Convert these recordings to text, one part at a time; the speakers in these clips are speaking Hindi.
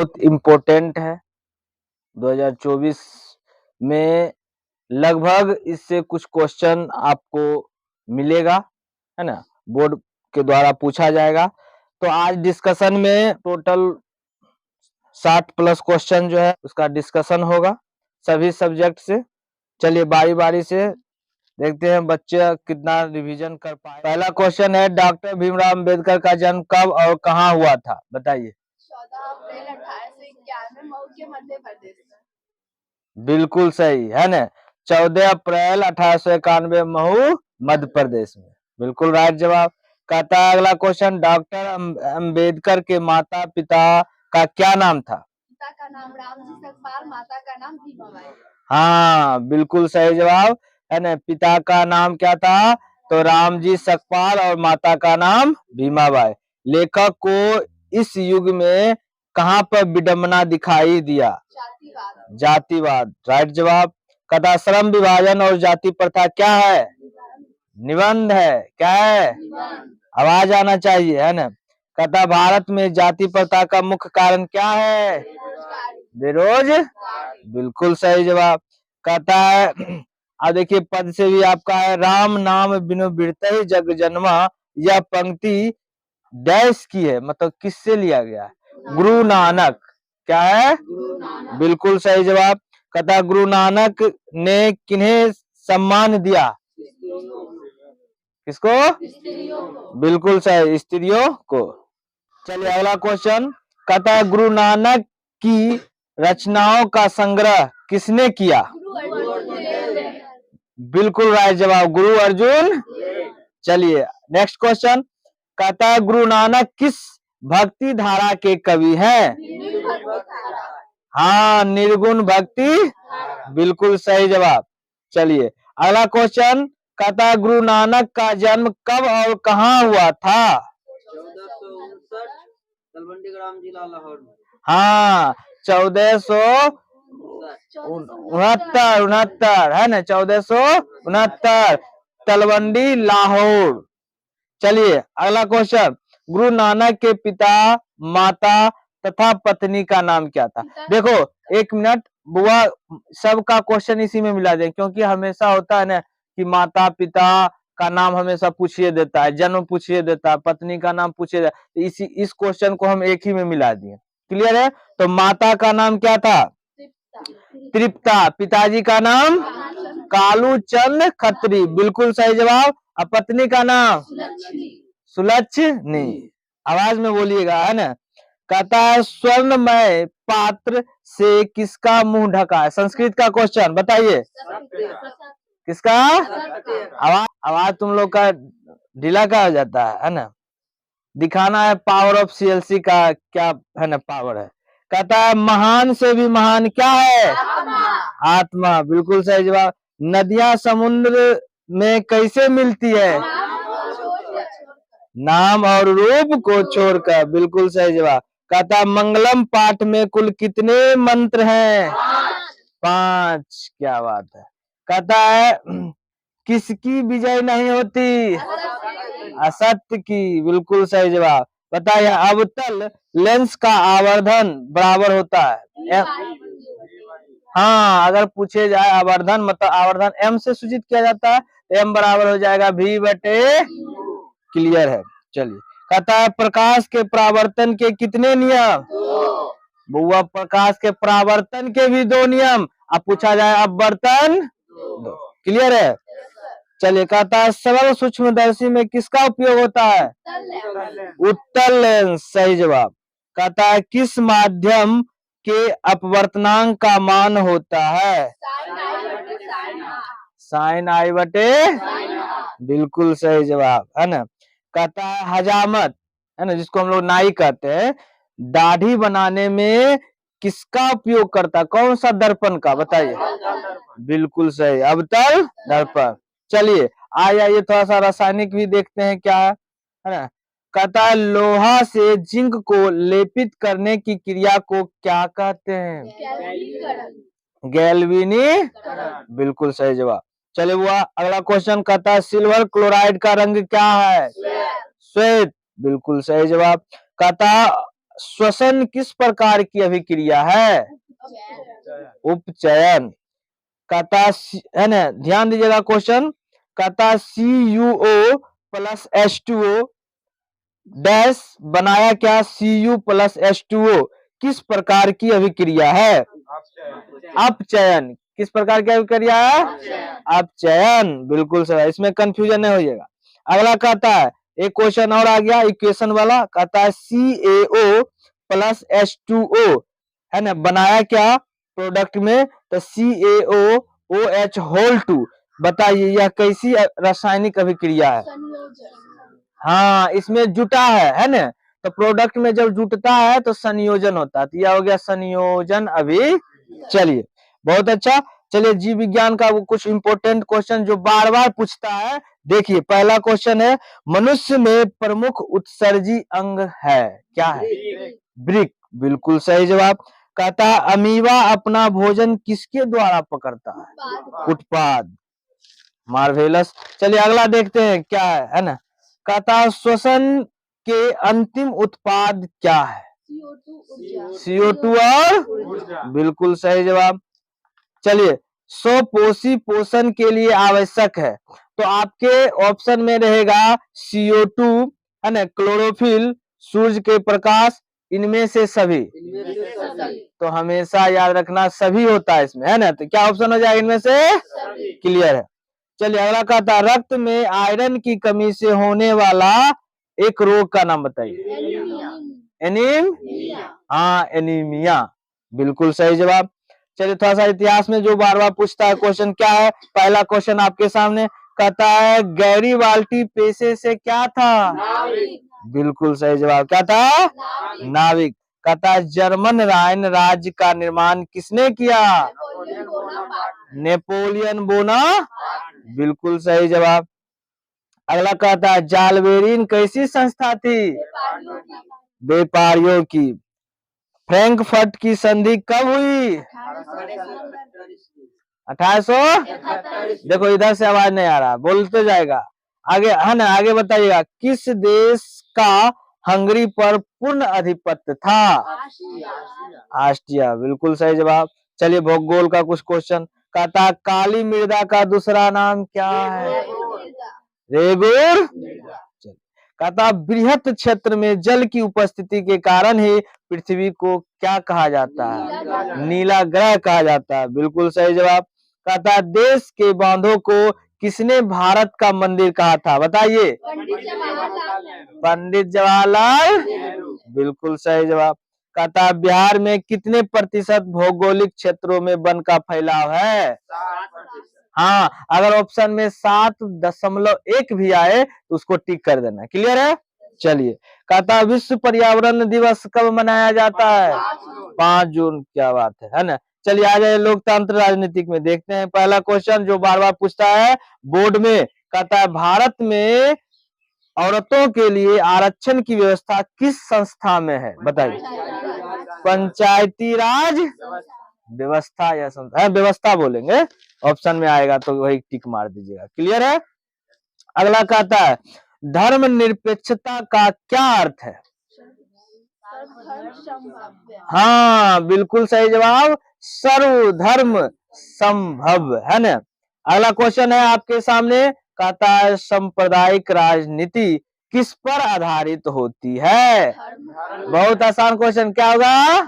बहुत इम्पोर्टेंट है। 2024 में लगभग इससे कुछ क्वेश्चन आपको मिलेगा, है ना, बोर्ड के द्वारा पूछा जाएगा। तो आज डिस्कशन में टोटल 60 प्लस क्वेश्चन जो है उसका डिस्कशन होगा सभी सब्जेक्ट से। चलिए बारी बारी से देखते हैं बच्चे कितना रिवीजन कर पाए। पहला क्वेश्चन है, डॉक्टर भीमराव अंबेडकर का जन्म कब और कहाँ हुआ था, बताइए। 14 अप्रैल 1891 मऊ के मध्य प्रदेश में। बिल्कुल सही है ना, 14 अप्रैल 1891 महू मध्य प्रदेश में, बिल्कुल राइट जवाब। कहता है अगला क्वेश्चन, डॉक्टर अंबेडकर के माता पिता का क्या नाम था? पिता का नाम रामजी सकपाल, माता का नाम भीमाबाई। हाँ बिल्कुल सही जवाब है ना, पिता का नाम क्या था? तो रामजी सकपाल और माता का नाम भीमाबाई। लेखक को इस युग में कहाँ पर विडंबना दिखाई दिया? जातिवाद। जातिवाद, राइट जवाब। कथा श्रम विभाजन और जाति प्रथा क्या है? निबंध है, क्या है? आवाज आना चाहिए, है ना। कथा भारत में जाति प्रथा का मुख्य कारण क्या है? बेरोजगारी, बिल्कुल सही जवाब। कहता है अब देखिए पद से भी आपका है, राम नाम बिनु बिरतहि जग जन्मा, यह पंक्ति डैश की है, मतलब किससे लिया गया है? गुरु नानक, क्या है? बिल्कुल सही जवाब। कहता गुरु नानक ने किन्हें सम्मान दिया? किसको? बिल्कुल सही, स्त्रियों को। चलिए अगला क्वेश्चन, कहता है गुरु नानक की रचनाओं का संग्रह किसने किया? बिल्कुल राइट जवाब, गुरु अर्जुन। चलिए नेक्स्ट क्वेश्चन, कहता है गुरु नानक किस भक्ति धारा के कवि हैं? हाँ, निर्गुण भक्ति, बिल्कुल सही जवाब। चलिए अगला क्वेश्चन, कहता है गुरु नानक का जन्म कब और कहाँ हुआ था? 1459 तलवंडी ग्राम जिला लाहौर में। हाँ 1469 है ना, 1469 तलवंडी लाहौर। चलिए अगला क्वेश्चन, गुरु नानक के पिता माता तथा पत्नी का नाम क्या था? देखो एक मिनट बुआ, सबका क्वेश्चन इसी में मिला दे, क्योंकि हमेशा होता है ना कि माता पिता का नाम हमेशा पूछिए देता है, जन्म पूछिए देता है, पत्नी का नाम पूछिए देता है, इस क्वेश्चन को हम एक ही में मिला दिए। क्लियर है? तो माता का नाम क्या था? तृप्ता। पिताजी का नाम कालू चंद खत्री, बिल्कुल सही जवाब। और पत्नी का नाम सुलक्षणी। आवाज में बोलिएगा, है ना। कहता है स्वर्णमय पात्र से किसका मुंह ढका है? संस्कृत का क्वेश्चन, बताइए। किसका? आवाज तुम लोग का ढीला का हो जाता है ना। दिखाना है पावर ऑफ सीएलसी का क्या है ना, पावर है। कहता है महान से भी महान क्या है? आत्मा, बिल्कुल सही जवाब। नदियां समुद्र में कैसे मिलती है? नाम और रूप को छोड़कर, बिल्कुल सही जवाब। कहता मंगलम पाठ में कुल कितने मंत्र हैं? 5। क्या बात है। कहता है किसकी विजय नहीं होती? असत्य की, बिल्कुल सही जवाब। बताइए अवतल लेंस का आवर्धन बराबर होता है? हाँ, अगर पूछे जाए आवर्धन, मतलब आवर्धन m से सूचित किया जाता है, तो m बराबर हो जाएगा v/। क्लियर है। चलिए कहता है प्रकाश के परावर्तन के कितने नियम? बुआ प्रकाश के परावर्तन के भी 2 नियम। अब पूछा जाए अपवर्तन, 2। क्लियर है? चलिए कहता है सरल सूक्ष्मदर्शी में किसका उपयोग होता है? उत्तल लेंस, सही जवाब। कहता है किस माध्यम के अपवर्तनांक का मान होता है? साइन i/, बिल्कुल सही जवाब, है ना। कहता है हजामत, है ना, जिसको हम लोग नाई कहते हैं, दाढ़ी बनाने में किसका उपयोग करता है? कौन सा दर्पण का, बताइए। बिल्कुल सही, अवतल दर्पण। चलिए आइए थोड़ा सा रासायनिक भी देखते हैं क्या है ना। कहता है लोहा से जिंक को लेपित करने की क्रिया को क्या कहते हैं? गैल्वेनीकरण, बिल्कुल सही जवाब। चलिए वो अगला क्वेश्चन कहता है सिल्वर क्लोराइड का रंग क्या है? श्वेत, बिल्कुल सही जवाब। कहता श्वसन किस प्रकार की अभिक्रिया है? उपचयन। कहता है ना, ध्यान दीजिएगा क्वेश्चन। कहता CuO प्लस H2O डैश बनाया क्या? Cu प्लस H2O किस प्रकार की अभिक्रिया है? अपचयन। किस प्रकार की अभिक्रिया है? अपचयन। बिल्कुल सही, इसमें कंफ्यूजन नहीं होइएगा। अगला कहता है, एक क्वेश्चन और आ गया इक्वेशन वाला। कहता है CaO प्लस H2O है ना, बनाया क्या प्रोडक्ट में? तो CaOOH होल 2। बताइए यह कैसी रासायनिक अभिक्रिया है? हाँ, इसमें जुटा है ना, तो प्रोडक्ट में जब जुटता है तो संयोजन होता है, तो यह हो गया संयोजन अभी। चलिए, बहुत अच्छा। चलिए, जीव विज्ञान का वो कुछ इंपोर्टेंट क्वेश्चन जो बार बार पूछता है। देखिए, पहला क्वेश्चन है, मनुष्य में प्रमुख उत्सर्जी अंग है, क्या है? वृक्क। बिल्कुल सही जवाब। कहता है अमीबा अपना भोजन किसके द्वारा पकड़ता है? उत्पाद। मार्वेलस। चलिए अगला देखते हैं क्या है ना। कहता है श्वसन के अंतिम उत्पाद क्या है? CO2 और बिल्कुल सही जवाब। चलिए, स्वपोषी पोषण के लिए आवश्यक है, तो आपके ऑप्शन में रहेगा CO2 है ना, क्लोरोफिल, सूर्य के प्रकाश, इनमें से सभी। तो हमेशा याद रखना सभी होता है इसमें, है ना, तो क्या ऑप्शन हो जाएगा इनमें से? क्लियर है। चलिए अगला कहता है रक्त में आयरन की कमी से होने वाला एक रोग का नाम बताइए। हाँ, एनीमिया। बिल्कुल सही जवाब। चलिए थोड़ा सा इतिहास में जो बार बार पूछता है क्वेश्चन क्या है। पहला क्वेश्चन आपके सामने कहता है गैरीबाल्टी पेशे से क्या था? बिल्कुल सही जवाब। क्या था? नाविक। कहता है जर्मन राइन राज्य का निर्माण किसने किया? नेपोलियन बोना। बिल्कुल सही जवाब। अगला कहता है जालबेरिन कैसी संस्था थी? व्यापारियों की। फ्रैंकफर्ट की संधि कब हुई? 1800। देखो इधर से आवाज नहीं आ रहा, बोलते जाएगा आगे, है ना। आगे बताइएगा किस देश का हंगरी पर पूर्ण अधिपत्य था? ऑस्ट्रिया। बिल्कुल सही जवाब। चलिए भूगोल का कुछ क्वेश्चन। कहता काली मृदा का दूसरा नाम क्या है? रेगुर। कहता बृहत क्षेत्र में जल की उपस्थिति के कारण ही पृथ्वी को क्या कहा जाता है? नीला ग्रह कहा जाता है। बिल्कुल सही जवाब। कहता देश के बांधों को किसने भारत का मंदिर कहा था? बताइए। पंडित जवाहरलाल। बिल्कुल सही जवाब। कहता बिहार में कितने प्रतिशत भौगोलिक क्षेत्रों में वन का फैलाव है? हाँ, अगर ऑप्शन में 7.1 भी आए तो उसको टिक कर देना। क्लियर है। चलिए कहता विश्व पर्यावरण दिवस कब मनाया जाता है? 5 जून। क्या बात है ना। चलिए आ जाए लोकतंत्र राजनीतिक में देखते हैं। पहला क्वेश्चन जो बार बार पूछता है बोर्ड में, कहता है भारत में औरतों के लिए आरक्षण की व्यवस्था किस संस्था में है? बताइए। पंचायती राज व्यवस्था या संस्था? व्यवस्था बोलेंगे, ऑप्शन में आएगा तो वही टिक मार दीजिएगा। क्लियर है। अगला कहता है धर्मनिरपेक्षता का क्या अर्थ है? हाँ, बिल्कुल सही जवाब, सर्वधर्म संभव, है ना। अगला क्वेश्चन है आपके सामने, कहता है सांप्रदायिक राजनीति किस पर आधारित होती है? बहुत आसान क्वेश्चन, क्या होगा?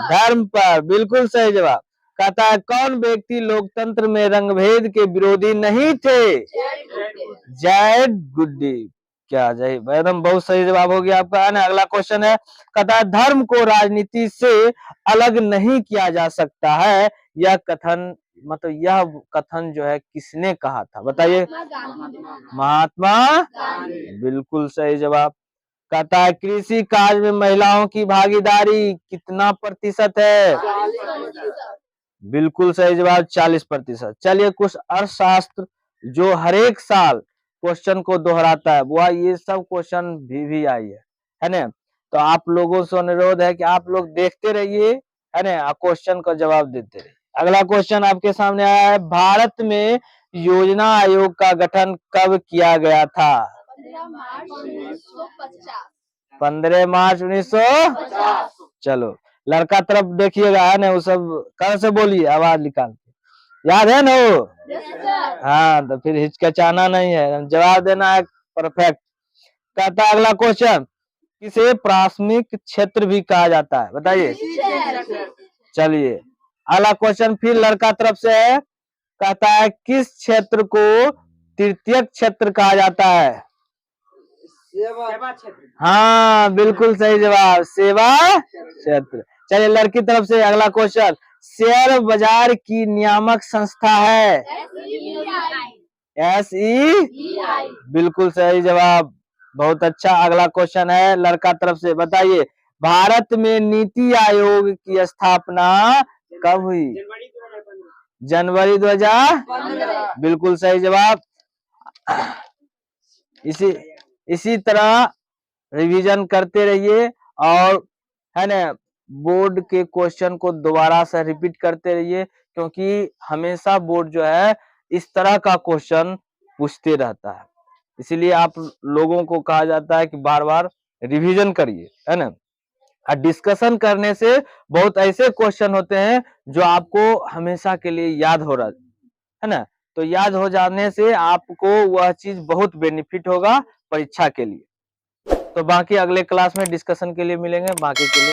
धर्म पर। बिल्कुल सही जवाब। कहता है कौन व्यक्ति लोकतंत्र में रंगभेद के विरोधी नहीं थे? जैड गुड्डी। क्या जय एकदम बहुत सही जवाब हो गया आपका, है ना। अगला क्वेश्चन है, कहता है धर्म को राजनीति से अलग नहीं किया जा सकता है, यह कथन मतलब यह कथन जो है किसने कहा था? बताइए। महात्मा। बिल्कुल सही जवाब। कहता है कृषि कार्य में महिलाओं की भागीदारी कितना प्रतिशत है? बिल्कुल सही जवाब, 40%। चलिए कुछ अर्थशास्त्र जो हर एक साल क्वेश्चन को दोहराता है, वो ये सब क्वेश्चन भी आई है ना। तो आप लोगों से अनुरोध है कि आप लोग देखते रहिए, है ना, क्वेश्चन का जवाब देते रहिए। अगला क्वेश्चन आपके सामने आया है, भारत में योजना आयोग का गठन कब किया गया था? 15 मार्च 1950। 15 मार्च 1900। चलो लड़का तरफ देखिएगा, है ना, वो सब कहाँ से बोलिए आवाज निकाल के, याद है ना वो? हाँ, तो फिर हिचकिचाना नहीं है, जवाब देना है परफेक्ट। कहता है अगला क्वेश्चन, किसे प्राथमिक क्षेत्र भी कहा जाता है, बताइए। चलिए अगला क्वेश्चन फिर लड़का तरफ से है, कहता है किस क्षेत्र को तृतीयक क्षेत्र कहा जाता है? सेवा क्षेत्र। हाँ बिल्कुल सही जवाब, सेवा क्षेत्र। चलिए लड़की तरफ से अगला क्वेश्चन, शेयर बाजार की नियामक संस्था है? SEBI। बिल्कुल सही जवाब, बहुत अच्छा। अगला क्वेश्चन है लड़का तरफ से, बताइए भारत में नीति आयोग की स्थापना कब हुई? जनवरी 2015। बिल्कुल सही जवाब। इसी तरह रिवीजन करते रहिए और, है ना, बोर्ड के क्वेश्चन को दोबारा से रिपीट करते रहिए, क्योंकि हमेशा बोर्ड जो है इस तरह का क्वेश्चन पूछते रहता है, इसीलिए आप लोगों को कहा जाता है कि बार बार रिवीजन करिए, है ना। और डिस्कशन करने से बहुत ऐसे क्वेश्चन होते हैं जो आपको हमेशा के लिए याद हो रहा है ना, तो याद हो जाने से आपको वह चीज बहुत बेनिफिट होगा परीक्षा के लिए। तो बाकी अगले क्लास में डिस्कशन के लिए मिलेंगे, बाकी के लिए